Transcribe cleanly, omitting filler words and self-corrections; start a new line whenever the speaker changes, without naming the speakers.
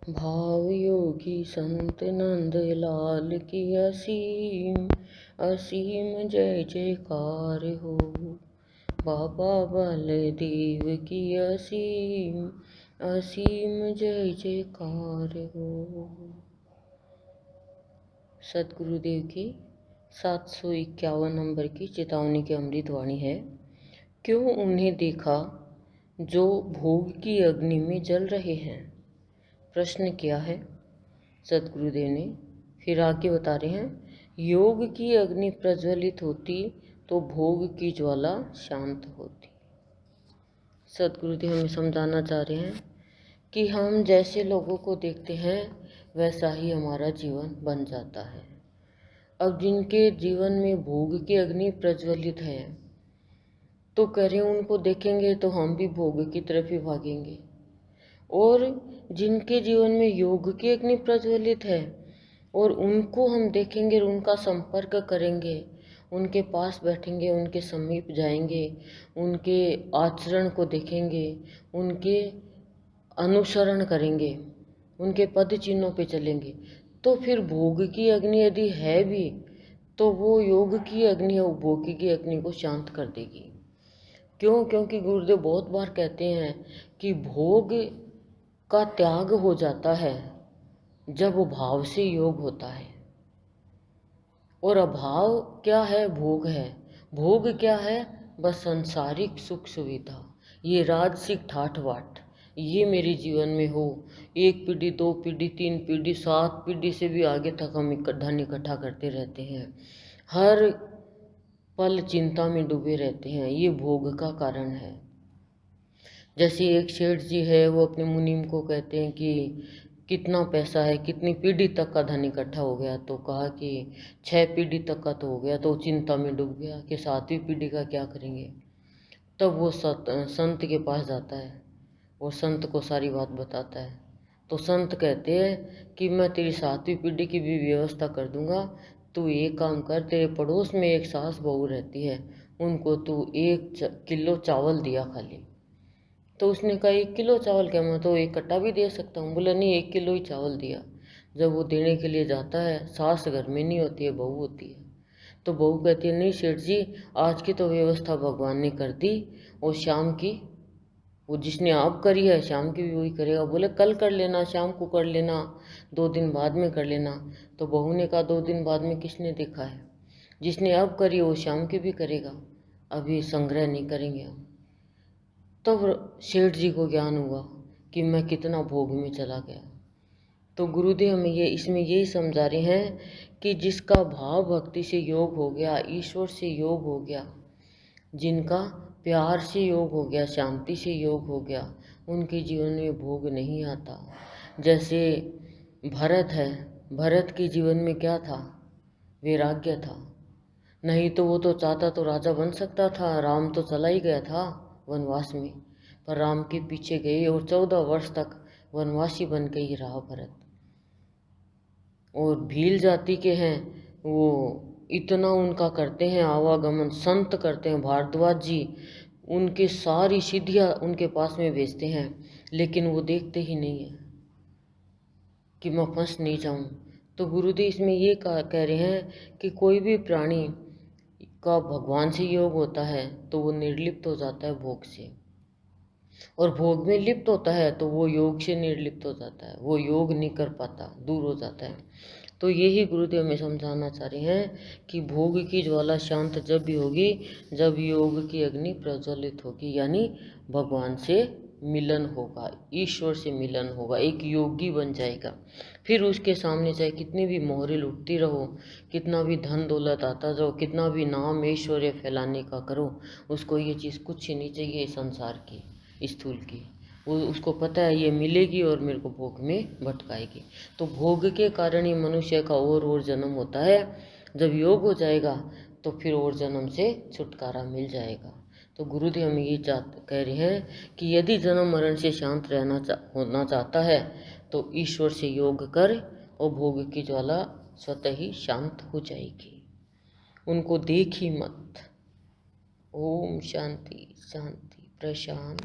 भाव योगी संत नंद लाल की असीम असीम जय जयकार हो। बाबा बलदेव की असीम असीम जय जयकार हो। सतगुरुदेव की 751 नंबर की चेतावनी की अमृत वाणी है। क्यों उन्हें देखा जो भोग की अग्नि में जल रहे हैं? प्रश्न किया है सतगुरुदेव ने। फिर आगे बता रहे हैं, योग की अग्नि प्रज्वलित होती तो भोग की ज्वाला शांत होती। सतगुरुदेव हमें समझाना चाह रहे हैं कि हम जैसे लोगों को देखते हैं वैसा ही हमारा जीवन बन जाता है। अब जिनके जीवन में भोग की अग्नि प्रज्वलित है तो करें उनको देखेंगे तो हम भी भोग की तरफ ही भागेंगे, और जिनके जीवन में योग की अग्नि प्रज्वलित है और उनको हम देखेंगे, उनका संपर्क करेंगे, उनके पास बैठेंगे, उनके समीप जाएंगे, उनके आचरण को देखेंगे, उनके अनुसरण करेंगे, उनके पद चिन्हों पे चलेंगे, तो फिर भोग की अग्नि यदि है भी तो वो योग की अग्नि है, वो भोग की अग्नि को शांत कर देगी। क्यों? क्योंकि गुरुदेव बहुत बार कहते हैं कि भोग का त्याग हो जाता है जब भाव से योग होता है, और अभाव क्या है? भोग है। भोग क्या है? बस सांसारिक सुख सुविधा, ये राजसिक ठाठ बाट, ये मेरे जीवन में हो। एक पीढ़ी, दो पीढ़ी, तीन पीढ़ी, 7 पीढ़ी से भी आगे तक हम धन इकट्ठा करते रहते हैं, हर पल चिंता में डूबे रहते हैं। ये भोग का कारण है। जैसे एक सेठ जी है, वो अपने मुनीम को कहते हैं कि कितना पैसा है, कितनी पीढ़ी तक का धन इकट्ठा हो गया? तो कहा कि 6 पीढ़ी तक का तो हो गया। तो चिंता में डूब गया कि 7वीं पीढ़ी का क्या करेंगे। तब वो संत के पास जाता है और संत को सारी बात बताता है। तो संत कहते हैं कि मैं तेरी 7वीं पीढ़ी की भी व्यवस्था कर दूंगा। तू एक काम कर, तेरे पड़ोस में एक सास बहू रहती है, उनको तू 1 किलो चावल दिया खाली। तो उसने कहा 1 किलो चावल क्या, मैं तो 1 कट्टा भी दे सकता हूँ। बोला नहीं, 1 किलो ही चावल दिया। जब वो देने के लिए जाता है, सास घर में नहीं होती है, बहू होती है। तो बहू कहती है, नहीं सेठ जी, आज की तो व्यवस्था भगवान ने कर दी, और शाम की वो जिसने आप करी है शाम की भी वही करेगा। बोले कल कर लेना, शाम को कर लेना, 2 दिन बाद में कर लेना। तो बहू ने कहा 2 दिन बाद में किसने देखा है? जिसने अब करी वो शाम की भी करेगा, अभी संग्रह नहीं करेंगे हम। तब सेठ जी को ज्ञान हुआ कि मैं कितना भोग में चला गया। तो गुरुदेव हमें इसमें यही समझा रहे हैं कि जिसका भाव भक्ति से योग हो गया, ईश्वर से योग हो गया, जिनका प्यार से योग हो गया, शांति से योग हो गया, उनके जीवन में भोग नहीं आता। जैसे भरत है, भरत के जीवन में क्या था? वैराग्य था। नहीं तो वो तो चाहता तो राजा बन सकता था। राम तो चला ही गया था वनवास में, पर राम के पीछे गए और 14 वर्ष तक वनवासी बन के ही रहा भरत। और भील जाति के हैं, वो इतना उनका करते हैं आवागमन, संत करते हैं, भारद्वाज जी उनके सारी सिद्धियाँ उनके पास में भेजते हैं, लेकिन वो देखते ही नहीं है कि मैं फंस नहीं जाऊं। तो गुरुदेव इसमें ये कह रहे हैं कि कोई भी प्राणी का भगवान से योग होता है तो वो निर्लिप्त हो जाता है भोग से, और भोग में लिप्त होता है तो वो योग से निर्लिप्त हो जाता है, वो योग नहीं कर पाता, दूर हो जाता है। तो यही गुरुदेव हमें समझाना चाह रहे हैं कि भोग की ज्वाला शांत जब भी होगी जब योग की अग्नि प्रज्वलित होगी, यानी भगवान से मिलन होगा, ईश्वर से मिलन होगा, एक योगी बन जाएगा। फिर उसके सामने चाहे कितनी भी मोहरे लुटती रहो, कितना भी धन दौलत आता रहो, कितना भी नाम ऐश्वर्य फैलाने का करो, उसको ये चीज़ कुछ ही नहीं चाहिए संसार की, स्थूल की। वो उसको पता है ये मिलेगी और मेरे को भोग में भटकाएगी। तो भोग के कारण ही मनुष्य का और जन्म होता है। जब योग हो जाएगा तो फिर और जन्म से छुटकारा मिल जाएगा। तो गुरुदेव हमें ये कह रहे हैं कि यदि जन्म मरण से शांत होना चाहता है तो ईश्वर से योग कर, और भोग की ज्वाला स्वतः ही शांत हो जाएगी। उनको देख ही मत। ओम शांति शांति प्रशांत।